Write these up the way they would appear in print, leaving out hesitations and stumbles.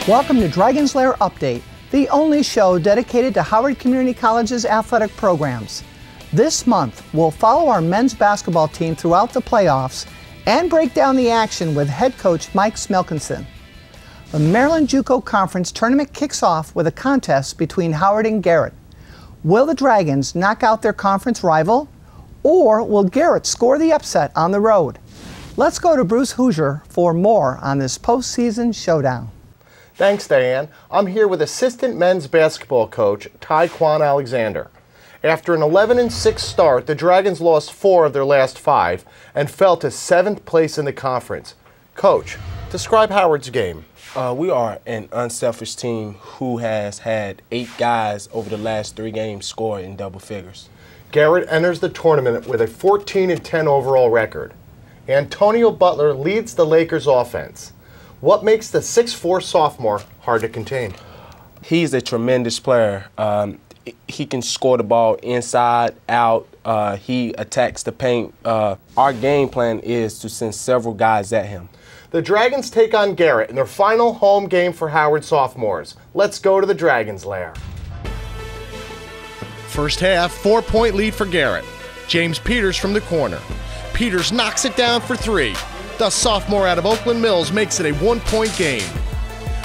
Welcome to Dragons Lair Update, the only show dedicated to Howard Community College's athletic programs. This month, we'll follow our men's basketball team throughout the playoffs and break down the action with head coach Mike Smelkinson. The Maryland Juco Conference tournament kicks off with a contest between Howard and Garrett. Will the Dragons knock out their conference rival, or will Garrett score the upset on the road? Let's go to Bruce Hoosier for more on this postseason showdown. Thanks, Diane. I'm here with assistant men's basketball coach Tyquan Alexander. After an 11-6 start, the Dragons lost 4 of their last 5 and fell to 7th place in the conference. Coach, describe Howard's game. We are an unselfish team who has had 8 guys over the last 3 games score in double figures. Garrett enters the tournament with a 14-10 overall record. Antonio Butler leads the Lakers offense. What makes the 6'4" sophomore hard to contain? He's a tremendous player. He can score the ball inside, out. He attacks the paint. Our game plan is to send several guys at him. The Dragons take on Garrett in their final home game for Howard sophomores. Let's go to the Dragons' lair. First half, 4-point lead for Garrett. James Peters from the corner. Peters knocks it down for 3. The sophomore out of Oakland Mills makes it a 1-point game.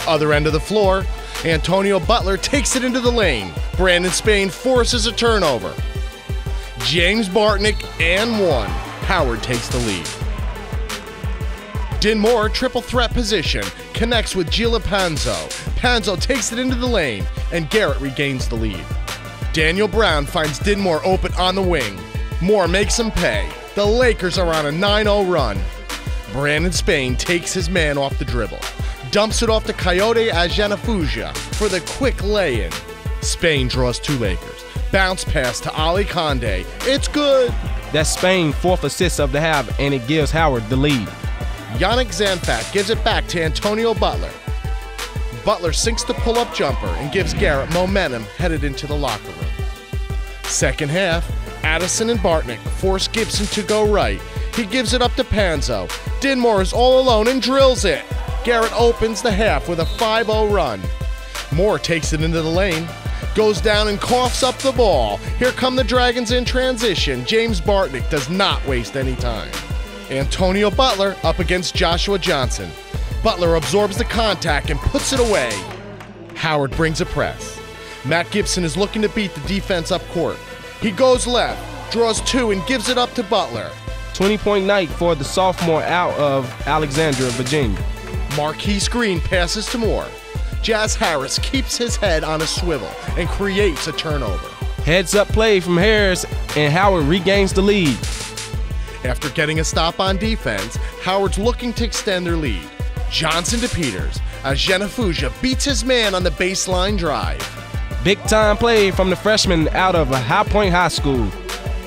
Other end of the floor, Antonio Butler takes it into the lane. Brandon Spain forces a turnover. James Bartnick and 1. Howard takes the lead. Dinmore, triple threat position, connects with Gila Panzo. Panzo takes it into the lane, and Garrett regains the lead. Daniel Brown finds Dinmore open on the wing. Moore makes him pay. The Lakers are on a 9-0 run. Brandon Spain takes his man off the dribble. Dumps it off to Coyote Ajanafuja for the quick lay-in. Spain draws 2 Lakers. Bounce pass to Ali Conde. It's good. That's Spain's 4th assist of the half, and it gives Howard the lead. Yannick Zanfat gives it back to Antonio Butler. Butler sinks the pull-up jumper and gives Garrett momentum headed into the locker room. Second half, Addison and Bartnick force Gibson to go right. He gives it up to Panzo. Dinmore is all alone and drills it. Garrett opens the half with a 5-0 run. Moore takes it into the lane, goes down and coughs up the ball. Here come the Dragons in transition. James Bartnick does not waste any time. Antonio Butler up against Joshua Johnson. Butler absorbs the contact and puts it away. Howard brings a press. Matt Gibson is looking to beat the defense up court. He goes left, draws 2 and gives it up to Butler. 20-point night for the sophomore out of Alexandria, Virginia. Marquise Green passes to Moore. Jazz Harris keeps his head on a swivel and creates a turnover. Heads-up play from Harris, and Howard regains the lead. After getting a stop on defense, Howard's looking to extend their lead. Johnson to Peters as Ajanafuja beats his man on the baseline drive. Big-time play from the freshman out of High Point High School.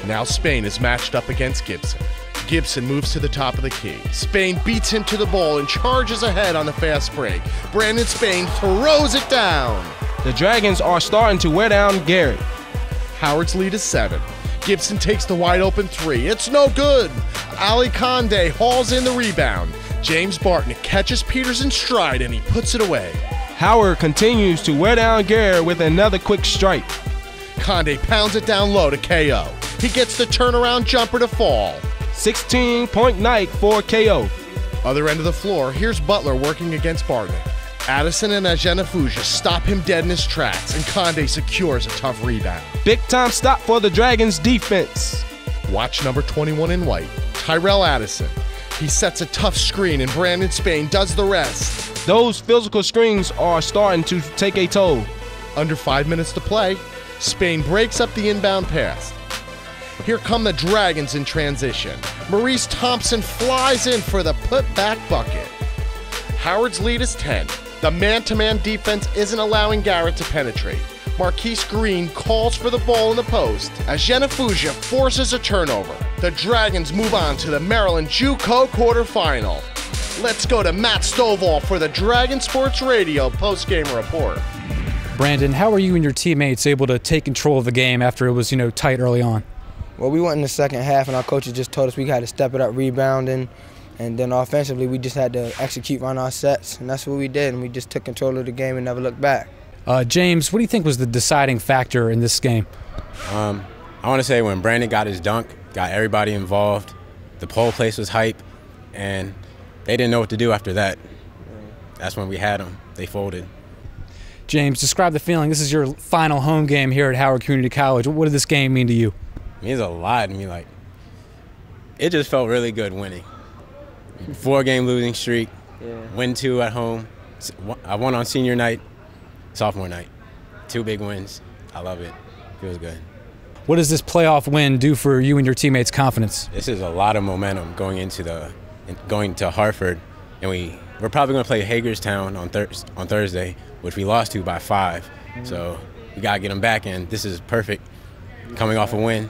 Now Spain is matched up against Gibson. Gibson moves to the top of the key. Spain beats him to the ball and charges ahead on the fast break. Brandon Spain throws it down. The Dragons are starting to wear down Garrett. Howard's lead is 7. Gibson takes the wide open 3. It's no good. Ali Conde hauls in the rebound. James Bartnick catches Peters in stride and he puts it away. Howard continues to wear down Garrett with another quick strike. Conde pounds it down low to KO. He gets the turnaround jumper to fall. 16-point night for KO. Other end of the floor, here's Butler working against Bartnick. Addison and Ajanafuja stop him dead in his tracks, and Conde secures a tough rebound. Big-time stop for the Dragons' defense. Watch number 21 in white, Tyrell Addison. He sets a tough screen, and Brandon Spain does the rest. Those physical screens are starting to take a toll. Under 5 minutes to play, Spain breaks up the inbound pass. Here come the Dragons in transition. Maurice Thompson flies in for the put-back bucket. Howard's lead is 10. The man-to-man defense isn't allowing Garrett to penetrate. Marquise Green calls for the ball in the post as Ajanafuja forces a turnover. The Dragons move on to the Maryland Juco quarterfinal. Let's go to Matt Stovall for the Dragon Sports Radio postgame report. Brandon, how were you and your teammates able to take control of the game after it was, tight early on? Well, we went in the second half, and our coaches just told us we had to step it up rebounding, And then offensively, we just had to execute on our sets, and that's what we did, and we just took control of the game and never looked back. James, what do you think was the deciding factor in this game? I want to say when Brandon got his dunk, got everybody involved, the whole place was hype, and they didn't know what to do after that. That's when we had them. They folded. James, describe the feeling. This is your final home game here at Howard Community College. What did this game mean to you? It means a lot to me. Like, it just felt really good winning. 4-game losing streak, win 2 at home. I won on senior night, sophomore night. 2 big wins. I love it. Feels good. What does this playoff win do for you and your teammates' confidence? This is a lot of momentum going to Hartford, and we're probably going to play Hagerstown on Thursday, which we lost to by 5. So we got to get them back in. This is perfect, coming off a win.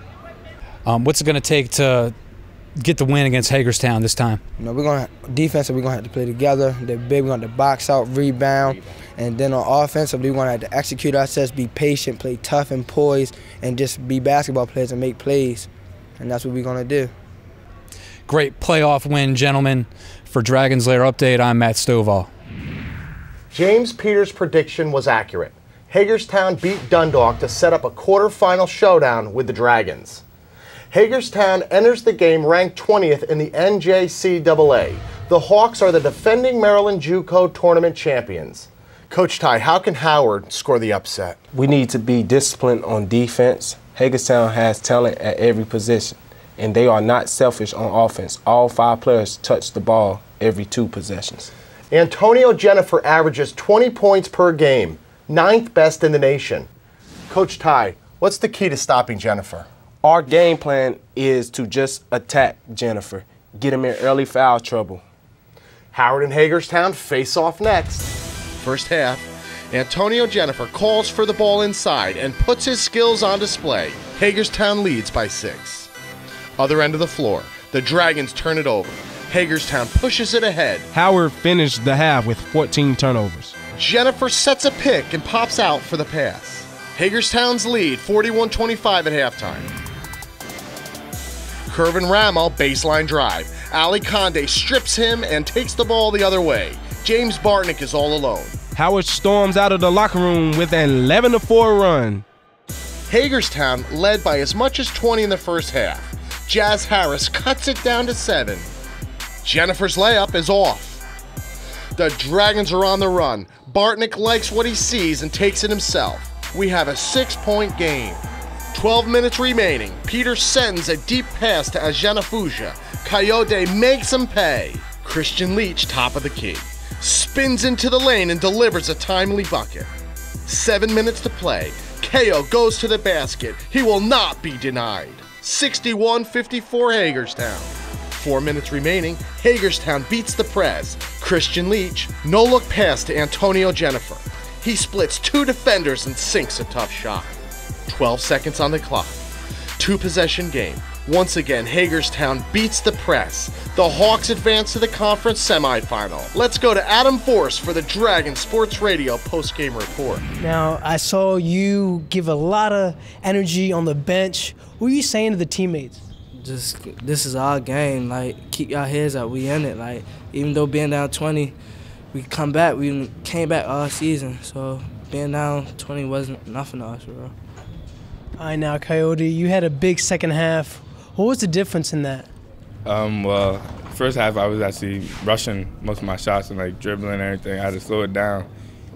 What's it going to take to get the win against Hagerstown this time? You know, we're going to defensively, we're going to have to play together. They're big. We're going to box out, rebound, and then on offensively, we're going to have to execute our sets, be patient, play tough and poised, and just be basketball players and make plays. And that's what we're going to do. Great playoff win, gentlemen. For Dragons Lair Update, I'm Matt Stovall. James Peters' prediction was accurate. Hagerstown beat Dundalk to set up a quarterfinal showdown with the Dragons. Hagerstown enters the game ranked 20th in the NJCAA. The Hawks are the defending Maryland Juco tournament champions. Coach Ty, how can Howard score the upset? We need to be disciplined on defense. Hagerstown has talent at every position, and they are not selfish on offense. All 5 players touch the ball every 2 possessions. Antonio Jennifer averages 20 points per game, 9th best in the nation. Coach Ty, what's the key to stopping Jennifer? Our game plan is to just attack Jennifer, get him in early foul trouble. Howard and Hagerstown face off next. First half, Antonio Jennifer calls for the ball inside and puts his skills on display. Hagerstown leads by 6. Other end of the floor, the Dragons turn it over. Hagerstown pushes it ahead. Howard finished the half with 14 turnovers. Jennifer sets a pick and pops out for the pass. Hagerstown's lead, 41-25 at halftime. Kervin Rammel, baseline drive. Ali Conde strips him and takes the ball the other way. James Bartnick is all alone. Howard storms out of the locker room with an 11-4 run. Hagerstown led by as much as 20 in the first half. Jazz Harris cuts it down to 7. Jennifer's layup is off. The Dragons are on the run. Bartnick likes what he sees and takes it himself. We have a 6-point game. 12 minutes remaining. Peter sends a deep pass to Ajana Fuja. Coyote makes him pay. Christian Leach, top of the key, spins into the lane and delivers a timely bucket. 7 minutes to play. KO goes to the basket. He will not be denied. 61-54 Hagerstown. 4 minutes remaining. Hagerstown beats the Prez. Christian Leach, no-look pass to Antonio Jennifer. He splits 2 defenders and sinks a tough shot. 12 seconds on the clock. 2-possession game. Once again, Hagerstown beats the Press. The Hawks advance to the conference semifinal. Let's go to Adam Force for the Dragon Sports Radio postgame report. Now, I saw you give a lot of energy on the bench. What were you saying to the teammates? Just, this is our game. Like, keep your heads up. We in it. Like, even though being down 20, we come back. We came back all season. So being down 20 wasn't nothing to us, bro. All right, now, Coyote, you had a big second half. What was the difference in that? Well, first half I was actually rushing most of my shots and like dribbling and everything. I had to slow it down,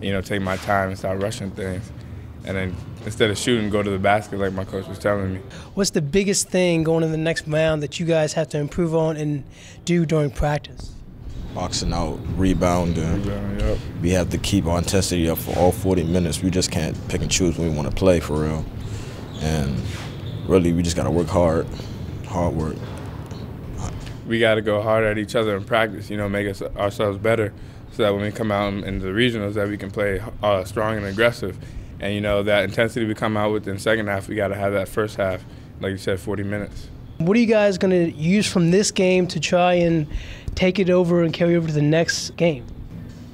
you know, take my time and start rushing things. And then instead of shooting, go to the basket like my coach was telling me. What's the biggest thing going in the next round that you guys have to improve on and do during practice? Boxing out, rebounding. Yep. We have to keep our intensity up for all 40 minutes. We just can't pick and choose when we want to play for real. And really, we just got to work hard. Hard work. We got to go hard at each other in practice, you know, make ourselves better so that when we come out in the regionals that we can play strong and aggressive. And, you know, that intensity we come out with in the second half, we got to have that first half, like you said, 40 minutes. What are you guys going to use from this game to try and take it over and carry over to the next game?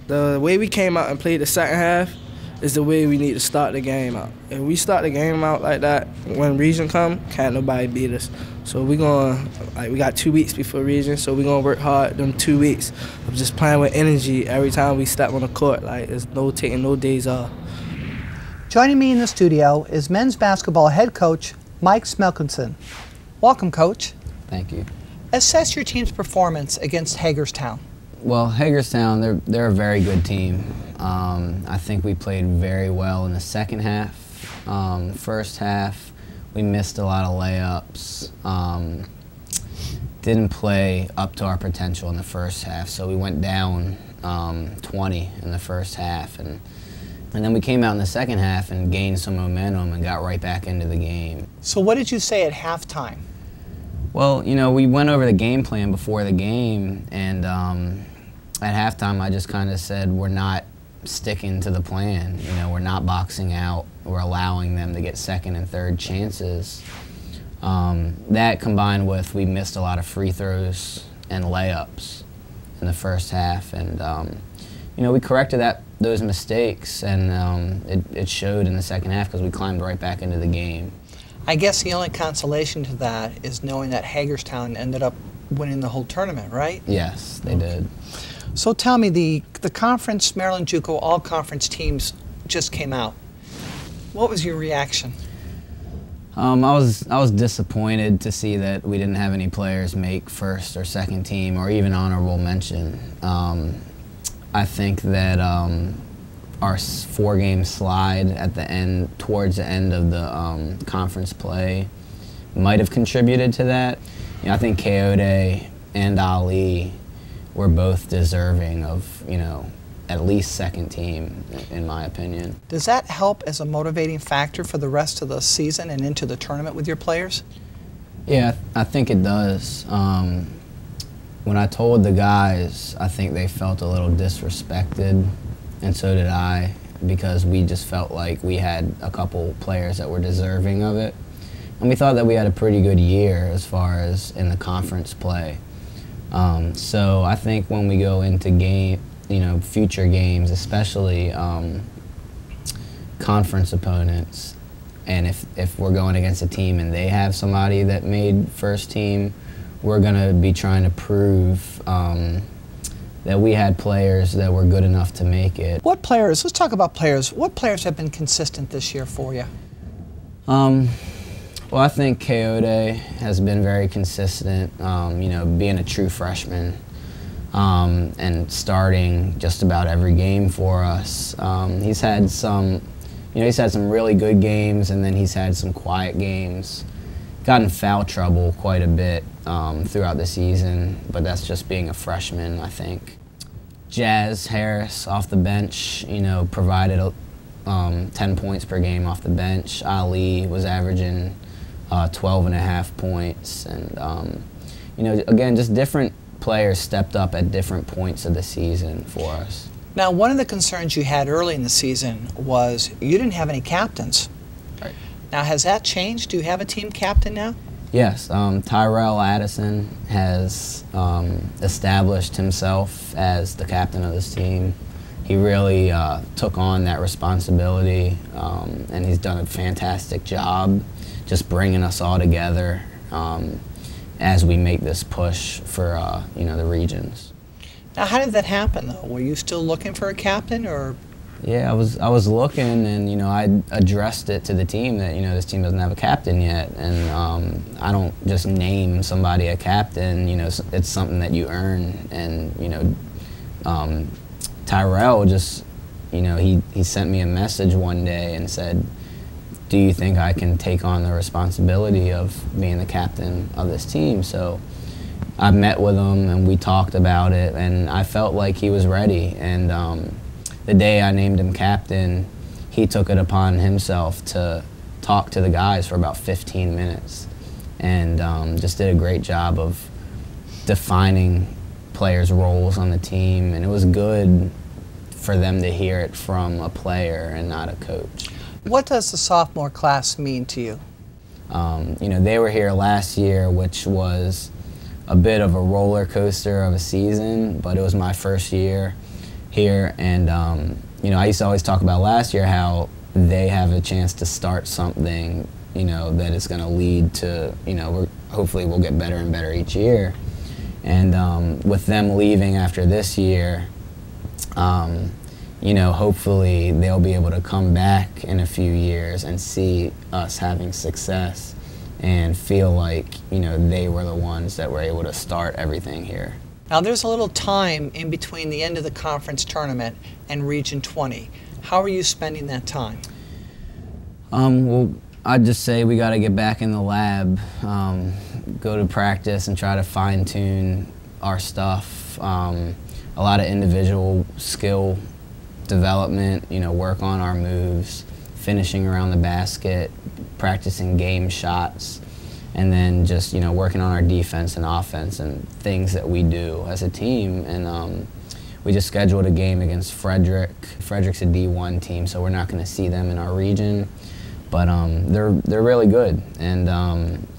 The way we came out and played the second half, is the way we need to start the game out. If we start the game out like that, when region come, can't nobody beat us. So we got 2 weeks before region, so we're gonna work hard them 2 weeks of just playing with energy every time we step on the court. Like, there's no taking no days off. Joining me in the studio is men's basketball head coach Mike Smelkinson. Welcome, Coach. Thank you. Assess your team's performance against Hagerstown. Well, Hagerstown, they're a very good team. I think we played very well in the second half. First half, we missed a lot of layups. Didn't play up to our potential in the first half, so we went down 20 in the first half. And then we came out in the second half and gained some momentum and got right back into the game. So what did you say at halftime? Well, you know, we went over the game plan before the game, and at halftime I just kind of said we're not sticking to the plan. You know, we're not boxing out. We're allowing them to get second and third chances. That combined with we missed a lot of free throws and layups in the first half, and you know, we corrected those mistakes, and it showed in the second half because we climbed right back into the game. I guess the only consolation to that is knowing that Hagerstown ended up winning the whole tournament, right? Yes, they did. So tell me, the conference, Maryland Juco, all conference teams just came out. What was your reaction? I was disappointed to see that we didn't have any players make first or second team or even honorable mention. I think that our 4-game slide at the end, towards the end of the conference play, might have contributed to that. You know, I think Coyote and Ali were both deserving of, you know, at least second team, in my opinion. Does that help as a motivating factor for the rest of the season and into the tournament with your players? Yeah, I think it does. When I told the guys, I think they felt a little disrespected, and so did I, because we just felt like we had a couple players that were deserving of it. And we thought that we had a pretty good year as far as in the conference play. So I think when we go into future games, especially conference opponents, and if we're going against a team and they have somebody that made first team, we're going to be trying to prove that we had players that were good enough to make it. What players, let's talk about players, what players have been consistent this year for you? Well, I think Coyote has been very consistent, you know, being a true freshman and starting just about every game for us. He's had some really good games, and then he's had some quiet games. Got in foul trouble quite a bit throughout the season, but that's just being a freshman, I think. Jazz Harris off the bench, you know, provided 10 points per game off the bench. Ali was averaging 12.5 points, and you know, again, just different players stepped up at different points of the season for us. Now, one of the concerns you had early in the season was you didn't have any captains. Right. Now, has that changed? Do you have a team captain now? Yes, Tyrell Addison has established himself as the captain of this team. He really took on that responsibility, and he's done a fantastic job just bringing us all together as we make this push for you know, the regions. Now, how did that happen, though? Were you still looking for a captain, or? Yeah, I was looking, and you know, I addressed it to the team that, you know, this team doesn't have a captain yet, and I don't just name somebody a captain. You know, it's something that you earn, and you know, Tyrell just, you know, he sent me a message one day and said, do you think I can take on the responsibility of being the captain of this team? So I met with him and we talked about it, and I felt like he was ready. And the day I named him captain, he took it upon himself to talk to the guys for about 15 minutes and just did a great job of defining players' roles on the team, and it was good for them to hear it from a player and not a coach. What does the sophomore class mean to you? You know, they were here last year, which was a bit of a roller coaster of a season, but it was my first year here. And, you know, I used to always talk about last year how they have a chance to start something, you know, that is going to lead to, you know, hopefully we'll get better and better each year. And with them leaving after this year, you know, hopefully they'll be able to come back in a few years and see us having success and feel like, you know, they were the ones that were able to start everything here. Now there's a little time in between the end of the conference tournament and Region 20. How are you spending that time? Well, I'd just say we got to get back in the lab, go to practice and try to fine-tune our stuff. A lot of individual skill development, you know, work on our moves, finishing around the basket, practicing game shots, and then just, you know, working on our defense and offense and things that we do as a team. And we just scheduled a game against Frederick. Frederick's a D1 team, so we're not going to see them in our region. But they're really good, and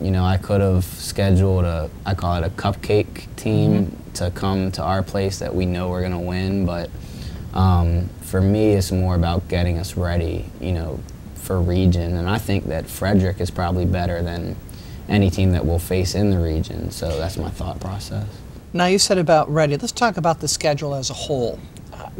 you know, I could have scheduled I call it a cupcake team to come to our place that we know we're gonna win. But for me, it's more about getting us ready, you know, for region. And I think that Frederick is probably better than any team that we'll face in the region. So that's my thought process. Now you said about ready. Let's talk about the schedule as a whole.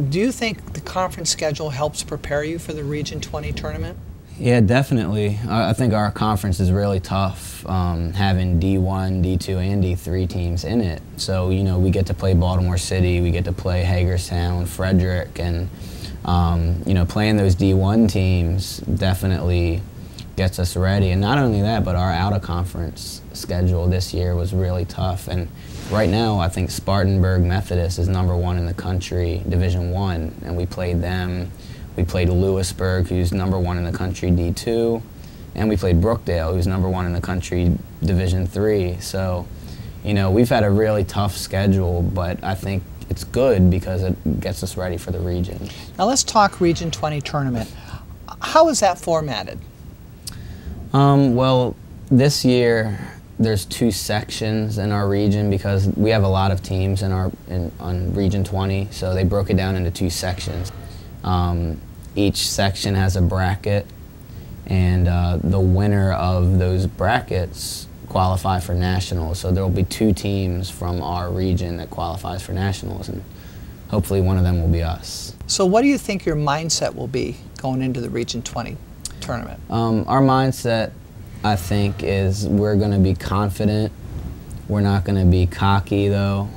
Do you think the conference schedule helps prepare you for the Region 20 tournament? Yeah, definitely. I think our conference is really tough, having D1, D2, and D3 teams in it. So, you know, we get to play Baltimore City, we get to play Hagerstown, Frederick, and, you know, playing those D1 teams definitely gets us ready. And not only that, but our out-of-conference schedule this year was really tough. And right now, I think Spartanburg Methodist is #1 in the country, Division I, and we played them. We played Lewisburg, who's #1 in the country, D2, and we played Brookdale, who's #1 in the country, Division III. So, you know, we've had a really tough schedule, but I think it's good because it gets us ready for the region. Now let's talk Region 20 tournament. How is that formatted? Well, this year there's 2 sections in our region because we have a lot of teams on Region 20, so they broke it down into 2 sections. Each section has a bracket, and the winner of those brackets qualify for nationals. So there will be 2 teams from our region that qualifies for nationals, and hopefully one of them will be us. So what do you think your mindset will be going into the Region 20 tournament? Our mindset, I think, is we're going to be confident. We're not going to be cocky, though.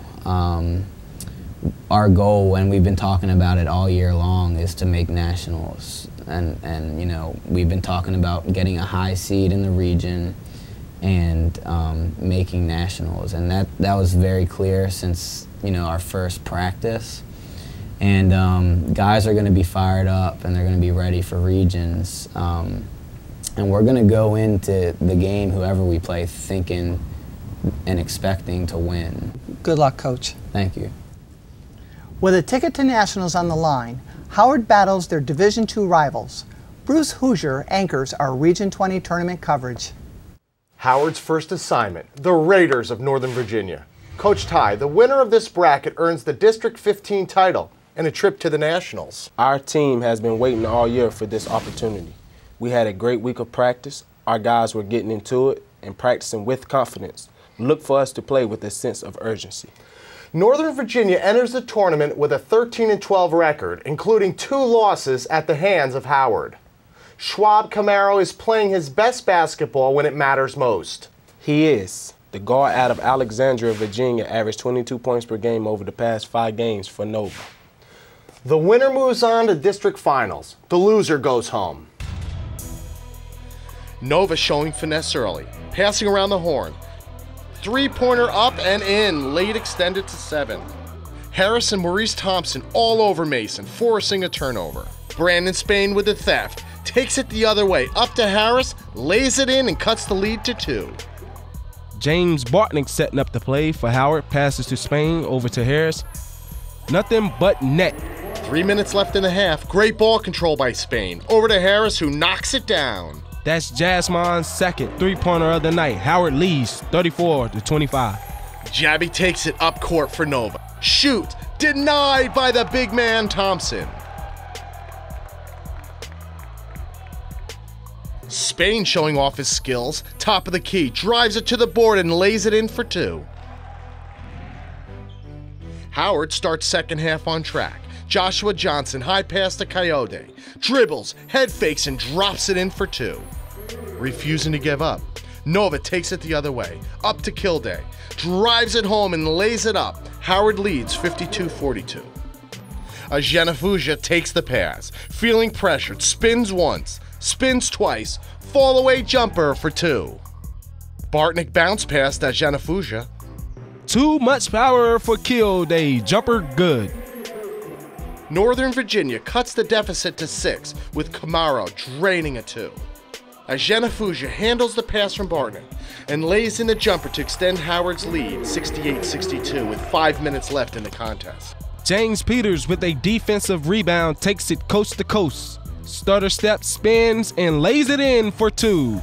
Our goal, and we've been talking about it all year long, is to make nationals. And you know, we've been talking about getting a high seed in the region and making nationals. And that was very clear since, you know, our first practice. And guys are going to be fired up, and they're going to be ready for regions. And we're going to go into the game, whoever we play, thinking and expecting to win. Good luck, Coach. Thank you. With a ticket to nationals on the line, Howard battles their Division II rivals. Bruce Hoosier anchors our Region 20 tournament coverage. Howard's first assignment, the Raiders of Northern Virginia. Coach Ty, the winner of this bracket earns the District 15 title and a trip to the Nationals. Our team has been waiting all year for this opportunity. We had a great week of practice. Our guys were getting into it and practicing with confidence. Look for us to play with a sense of urgency. Northern Virginia enters the tournament with a 13-12 record, including 2 losses at the hands of Howard. Schwab Camaro is playing his best basketball when it matters most. He is. The guard out of Alexandria, Virginia, averaged 22 points per game over the past 5 games for Nova. The winner moves on to district finals. The loser goes home. Nova showing finesse early, passing around the horn. 3-pointer up and in, late extended to 7. Harris and Maurice Thompson all over Mason, forcing a turnover. Brandon Spain with the theft, takes it the other way, up to Harris, lays it in and cuts the lead to 2. James Bartnick setting up the play for Howard, passes to Spain, over to Harris. Nothing but net. 3 minutes left in the half, great ball control by Spain. Over to Harris, who knocks it down. That's Jasmine's second 3-pointer of the night. Howard leads 34-25. Jabby takes it up court for Nova. Shoot, Denied by the big man Thompson. Spain showing off his skills. Top of the key, drives it to the board and lays it in for 2. Howard starts second half on track. Joshua Johnson, high pass to Coyote. Dribbles, head fakes, and drops it in for 2. Refusing to give up. Nova takes it the other way. Up to Kilday. Drives it home and lays it up. Howard leads 52-42. Genefuja takes the pass. Feeling pressured, spins once, spins twice. Fall away jumper for 2. Bartnick bounce pass to Genefuja. Too much power for Kilday. Jumper good. Northern Virginia cuts the deficit to 6 with Camaro draining a 2. Genefuja handles the pass from Bartnick and lays in the jumper to extend Howard's lead 68-62 with 5 minutes left in the contest. James Peters with a defensive rebound takes it coast to coast. Stutter step, spins, and lays it in for 2.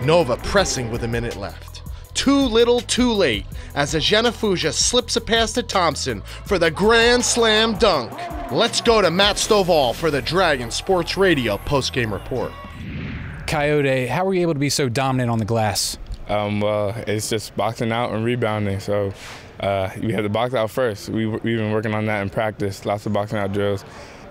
Nova pressing with a minute left. Too little, too late, as Genefuja slips a pass to Thompson for the grand slam dunk. Let's go to Matt Stovall for the Dragon Sports Radio postgame report. Coyote, how were you able to be so dominant on the glass? Well, it's just boxing out and rebounding. So we had to box out first. We've been working on that in practice, lots of boxing out drills.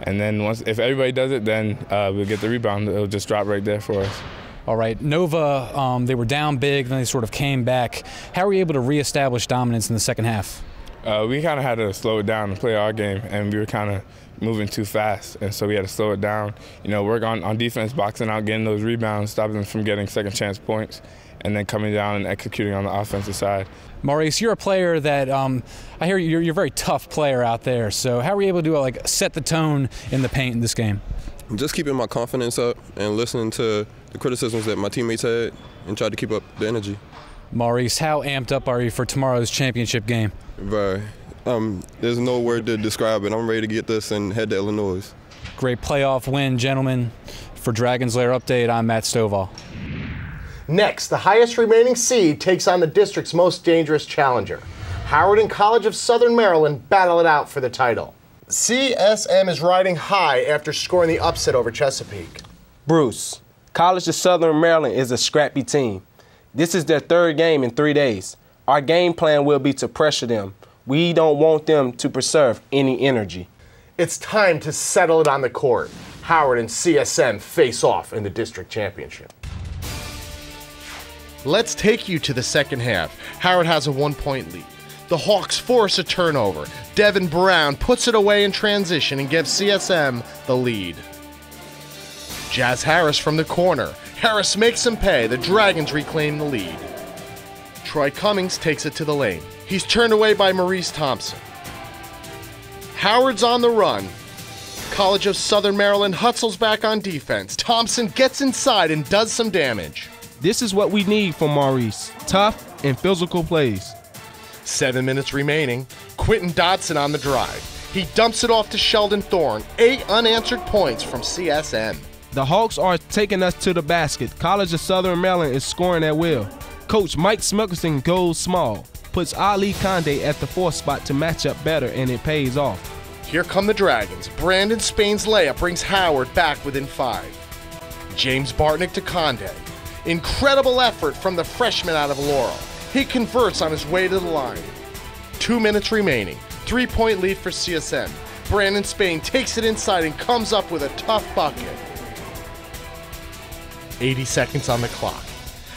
And then if everybody does it, then we'll get the rebound. It'll just drop right there for us. All right, Nova, they were down big, then they sort of came back. How were you able to reestablish dominance in the second half? We kind of had to slow it down and play our game, and we were kind of moving too fast, and so we had to slow it down. You know, work on defense, boxing out, getting those rebounds, stopping them from getting second chance points, and then coming down and executing on the offensive side. Maurice, you're a player that I hear you're a very tough player out there. So how were you able to set the tone in the paint in this game? Just keeping my confidence up and listening to the criticisms that my teammates had and try to keep up the energy. Maurice, how amped up are you for tomorrow's championship game? Very. There's no word to describe it. I'm ready to get this and head to Illinois. Great playoff win, gentlemen. For Dragon's Lair Update, I'm Matt Stovall. Next, the highest remaining seed takes on the district's most dangerous challenger. Howard and College of Southern Maryland battle it out for the title. CSM is riding high after scoring the upset over Chesapeake. Bruce, College of Southern Maryland is a scrappy team. This is their third game in 3 days. Our game plan will be to pressure them. We don't want them to preserve any energy. It's time to settle it on the court. Howard and CSM face off in the district championship. Let's take you to the second half. Howard has a 1-point lead. The Hawks force a turnover. Devin Brown puts it away in transition and gives CSM the lead. Jazz Harris from the corner. Harris makes him pay. The Dragons reclaim the lead. Troy Cummings takes it to the lane. He's turned away by Maurice Thompson. Howard's on the run. College of Southern Maryland hustles back on defense. Thompson gets inside and does some damage. This is what we need from Maurice. Tough and physical plays. 7 minutes remaining. Quentin Dotson on the drive. He dumps it off to Sheldon Thorne. 8 unanswered points from CSM. The Hawks are taking us to the basket. College of Southern Maryland is scoring at will. Coach Mike Smelkinson goes small. Puts Ali Conde at the 4th spot to match up better, and it pays off. Here come the Dragons. Brandon Spain's layup brings Howard back within 5. James Bartnick to Conde. Incredible effort from the freshman out of Laurel. He converts on his way to the line. 2 minutes remaining. 3-point lead for CSM. Brandon Spain takes it inside and comes up with a tough bucket. 80 seconds on the clock.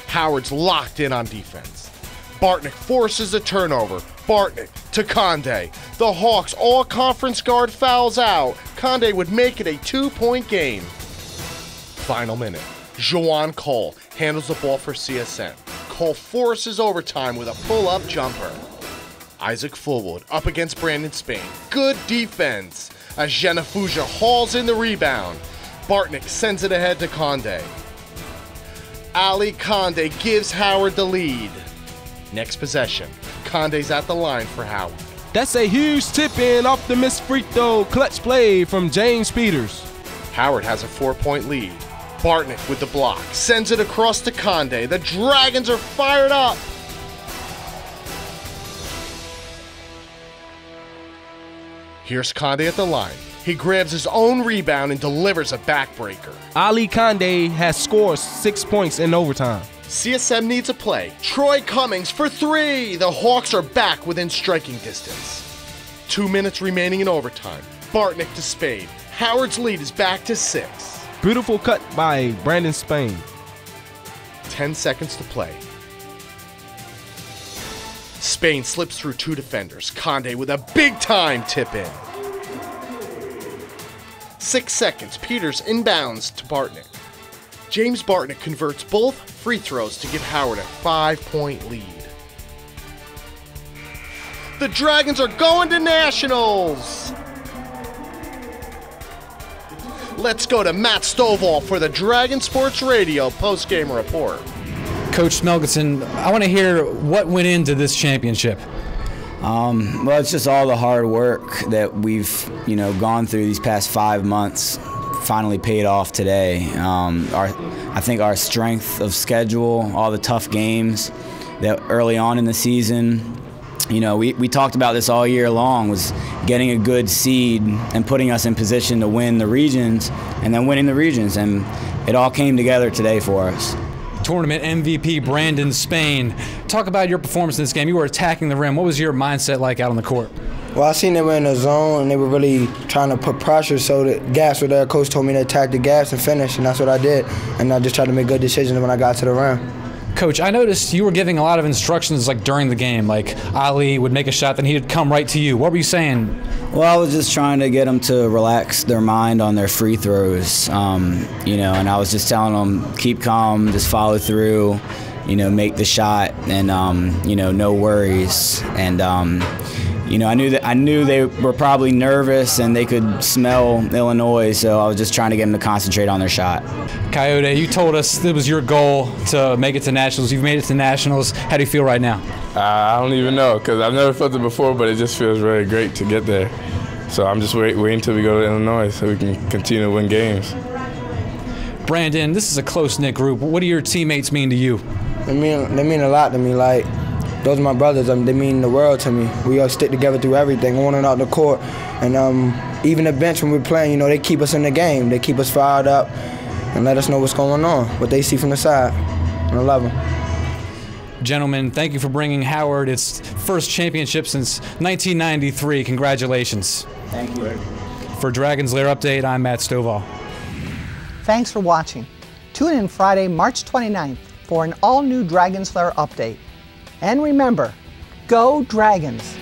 Howard's locked in on defense. Bartnick forces a turnover. Bartnick to Conde. The Hawks all-conference guard fouls out. Conde would make it a 2-point game. Final minute. Juwan Cole handles the ball for CSM. Cole forces overtime with a pull-up jumper. Isaac Fullwood up against Brandon Spain. Good defense as Genefuja hauls in the rebound. Bartnick sends it ahead to Conde. Ali Conde gives Howard the lead. Next possession. Conde's at the line for Howard. That's a huge tip-in off the missed free throw. Clutch play from James Peters. Howard has a 4-point lead. Bartnick with the block. Sends it across to Conde. The Dragons are fired up. Here's Condé at the line. He grabs his own rebound and delivers a backbreaker. Ali Condé has scored 6 points in overtime. CSM needs a play. Troy Cummings for three. The Hawks are back within striking distance. 2 minutes remaining in overtime. Bartnick to Spade. Howard's lead is back to 6. Beautiful cut by Brandon Spain. 10 seconds to play. Spain slips through 2 defenders. Condé with a big-time tip-in. 6 seconds. Peters inbounds to Bartnick. James Bartnick converts both free throws to give Howard a 5-point lead. The Dragons are going to nationals! Let's go to Matt Stovall for the Dragon Sports Radio post-game report. Coach Smelkinson, I want to hear what went into this championship. Well, it's just all the hard work that we've, gone through these past 5 months finally paid off today. I think our strength of schedule, all the tough games that early on in the season, we talked about this all year long, was getting a good seed and putting us in position to win the regions and then winning the regions. And it all came together today for us. Tournament MVP Brandon Spain. Talk about your performance in this game. You were attacking the rim. What was your mindset like out on the court? Well, I seen they were in the zone and they were really trying to put pressure, so the gaps were there. Coach told me to attack the gaps and finish, and that's what I did. And I just tried to make good decisions when I got to the rim. Coach, I noticed you were giving a lot of instructions like during the game, like Ali would make a shot, then he'd come right to you. What were you saying? Well, I was just trying to get them to relax their mind on their free throws, and I was just telling them, keep calm, just follow through, make the shot, and, no worries. And, I knew they were probably nervous and they could smell Illinois, so I was just trying to get them to concentrate on their shot. Coyote, you told us it was your goal to make it to nationals. You've made it to nationals. How do you feel right now? I don't even know, because I've never felt it before, but it just feels really great to get there. So I'm just waiting until we go to Illinois so we can continue to win games. Brandon, this is a close-knit group. What do your teammates mean to you? They mean a lot to me. Like, those are my brothers. They mean the world to me. We all stick together through everything, on and out the court. And even the bench when we're playing, they keep us in the game. They keep us fired up and let us know what's going on, what they see from the side. And I love them. Gentlemen, thank you for bringing Howard its first championship since 1993. Congratulations. Thank you. For Dragons Lair Update, I'm Matt Stovall. Thanks for watching. Tune in Friday, March 29th for an all-new Dragons Lair update. And remember, go Dragons!